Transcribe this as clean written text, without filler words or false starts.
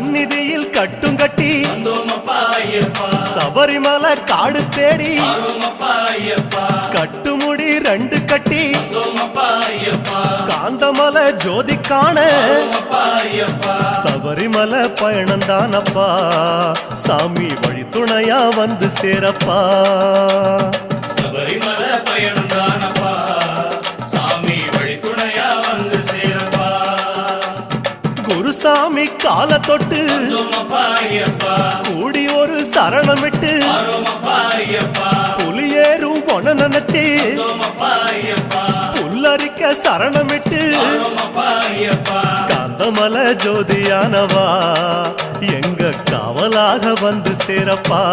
சந்நிதியில் கட்டும் கட்டி சபரிமலை காடு தேடி கட்டுமுடி 2 கட்டி காந்தமலை ஜோதி காண சபரிமலை பயணந்தானப்பா சாமி வழி துணையா வந்து சேரப்பா சபரிமலை பயணந்தானப்பா சாமி வழி துணையா வந்து சேரப்பா குருசாமி கால தொட்டு கூடி ஒரு சரணமிட்டு புலியேறும் பொன நினைச்சு புல்லரிக்க சரணமிட்டு காந்தமலை ஜோதியானவா எங்க காவலாக வந்து சேரப்பா